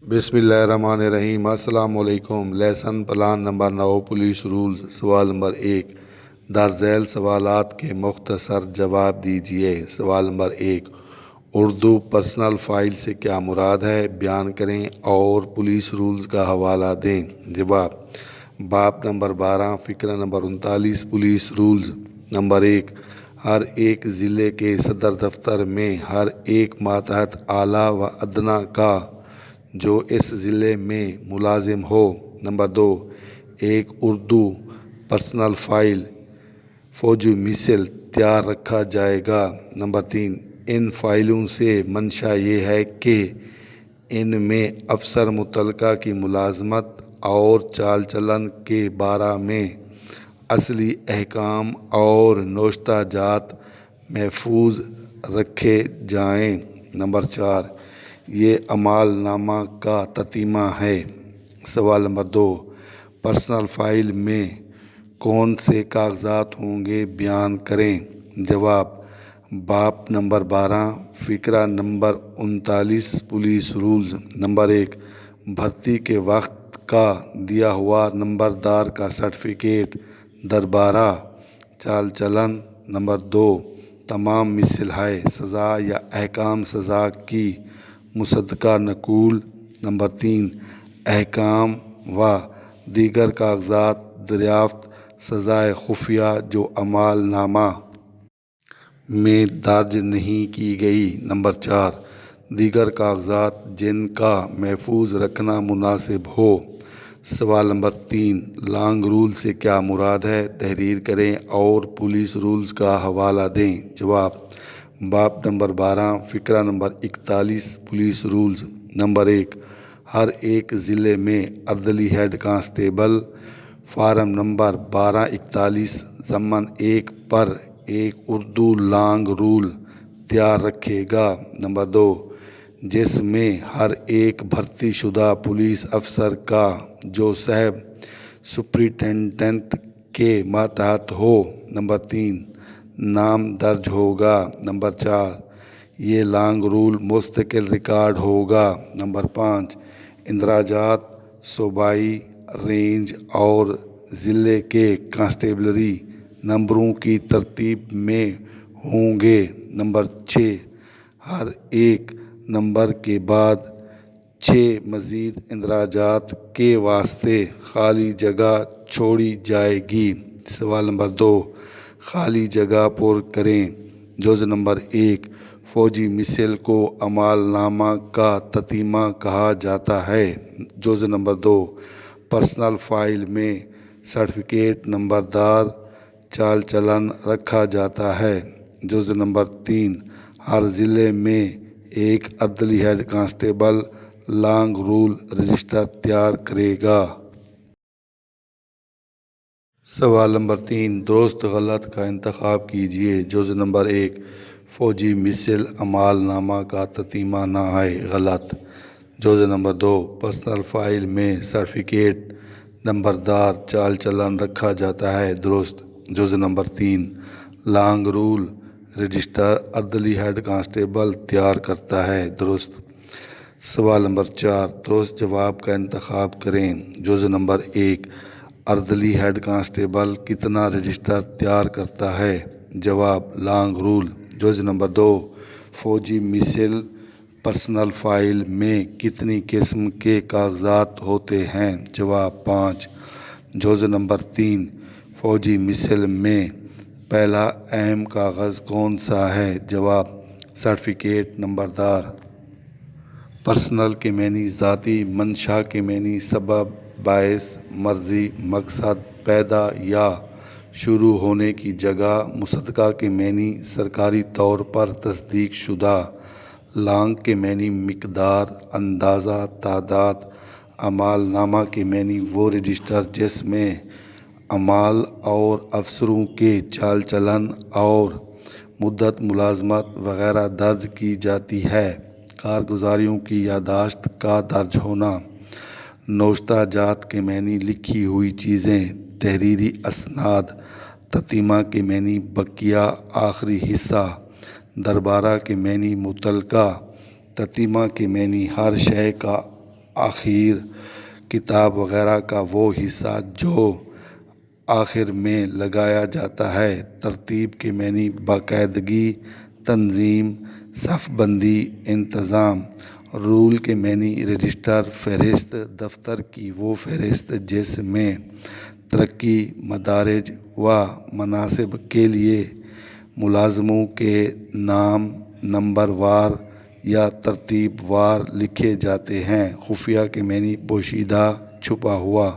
بسم اللہ الرحمن الرحیم۔ السلام علیکم۔ Lesson plan number 9 police rules. سوال نمبر 1، درج ذیل سوالات کے مختصر جواب دیجیے۔ سوال نمبر 1، اردو پرسنل فائل سے کیا مراد ہے؟ بیان کریں اور پولیس رولز کا حوالہ دیں۔ جواب: باب نمبر 12 فقرہ نمبر 39 پولیس رولز۔ نمبر 1، ہر ایک ضلع کے صدر دفتر میں ہر ایک ماتحت اعلیٰ و ادنیٰ کا جو اس ضلع میں ملازم ہو۔ نمبر 2، ایک اردو پرسنل فائل فوجی مثل تیار رکھا جائے گا۔ نمبر 3، ان فائلوں سے منشا یہ ہے کہ ان میں افسر متعلقہ کی ملازمت اور چال چلن کے بارے میں اصلی احکام اور نوشتہ جات محفوظ رکھے جائیں۔ نمبر 4، یہ عمال نامہ کا تتمہ ہے۔ سوال نمبر 2، پرسنل فائل میں کون سے کاغذات ہوں گے؟ بیان کریں۔ جواب: باب نمبر 12 فقرہ نمبر 39 پولیس رولز۔ نمبر 1، بھرتی کے وقت کا دیا ہوا نمبردار کا سرٹیفکیٹ، دربارہ، چال چلن۔ نمبر 2، تمام مثل ہے سزا یا احکام سزا کی مصدقہ نقول۔ نمبر 3، احکام و دیگر کاغذات دریافت سزائے خفیہ جو عمال نامہ میں درج نہیں کی گئی۔ نمبر 4، دیگر کاغذات جن کا محفوظ رکھنا مناسب ہو۔ سوال نمبر 3، لانگ رول سے کیا مراد ہے؟ تحریر کریں اور پولیس رولز کا حوالہ دیں۔ جواب: باب نمبر 12 فقرہ نمبر 41 پولیس رولز۔ نمبر 1، ہر ایک ضلع میں عدلی ہیڈ کانسٹیبل فارم نمبر 1241 ضمن 1 پر ایک اردو لانگ رول تیار رکھے گا۔ نمبر 2، جس میں ہر ایک بھرتی شدہ پولیس افسر کا جو صاحب سپرنٹنڈنٹ کے ماتحت ہو۔ نمبر 3، نام درج ہوگا۔ نمبر 4، یہ لانگ رول مستقل ریکارڈ ہوگا۔ نمبر 5، اندراجات صوبائی، رینج اور ضلع کے کانسٹیبلری نمبروں کی ترتیب میں ہوں گے۔ نمبر 6، ہر ایک نمبر کے بعد 6 مزید اندراجات کے واسطے خالی جگہ چھوڑی جائے گی۔ سوال نمبر 2، خالی جگہ پر کریں۔ جز نمبر 1، فوجی مثل کو عمال نامہ کا تتمہ کہا جاتا ہے۔ جز نمبر 2، پرسنل فائل میں سرٹیفکیٹ نمبردار چال چلن رکھا جاتا ہے۔ جز نمبر 3، ہر ضلع میں ایک عدلی head constable long roll register تیار کرے گا۔ سوال نمبر 3، درست غلط کا انتخاب کیجیے۔ جز نمبر 1، فوجی مثل عمال نامہ کا تتمہ نہ ہے، غلط۔ جز نمبر 2، پرسنل فائل میں سرٹیفکیٹ نمبردار چال چلن رکھا جاتا ہے، درست۔ جز نمبر 3، لانگ رول رجسٹر عدلی ہیڈ کانسٹیبل تیار کرتا ہے، درست۔ سوال نمبر 4، درست جواب کا انتخاب کریں۔ جز نمبر 1، عدلی ہیڈ کانسٹیبل کتنا رجسٹر تیار کرتا ہے؟ جواب: لانگ رول۔ جز نمبر 2، فوجی مثل پرسنل فائل میں کتنی قسم کے کاغذات ہوتے ہیں؟ جواب: 5۔ جز نمبر 3، فوجی مثل میں پہلا اہم کاغذ کون سا ہے؟ جواب: سرٹیفکیٹ نمبردار۔ پرسنل کے معنی ذاتی، منشا کے معنی سبب، باعث، مرضی، مقصد، پیدا یا شروع ہونے کی جگہ، مصدقہ کے معنی سرکاری طور پر تصدیق شدہ، لانگ کے معنی مقدار، اندازہ، تعداد، عمال نامہ کے معنی وہ رجسٹر جس میں عمال اور افسروں کے چال چلن اور مدت ملازمت وغیرہ درج کی جاتی ہے، کارگزاریوں کی یادداشت کا درج ہونا۔ نوشتہ جات کے معنی لکھی ہوئی چیزیں، تحریری اسناد۔ تتمہ کے معنی بقیہ، آخری حصہ۔ دربارہ کے معنی متعلقہ۔ تتمہ کے معنی ہر شے کا آخر کتاب وغیرہ کا وہ حصہ جو آخر میں لگایا جاتا ہے۔ ترتیب کے معنی باقاعدگی، تنظیم، صف بندی، انتظام۔ رول کے معنی رجسٹر، فہرست، دفتر کی وہ فہرست جس میں ترقی، مدارج و مناصب کے لیے ملازموں کے نام نمبر وار یا ترتیب وار لکھے جاتے ہیں۔ خفیہ کے معنی پوشیدہ، چھپا ہوا۔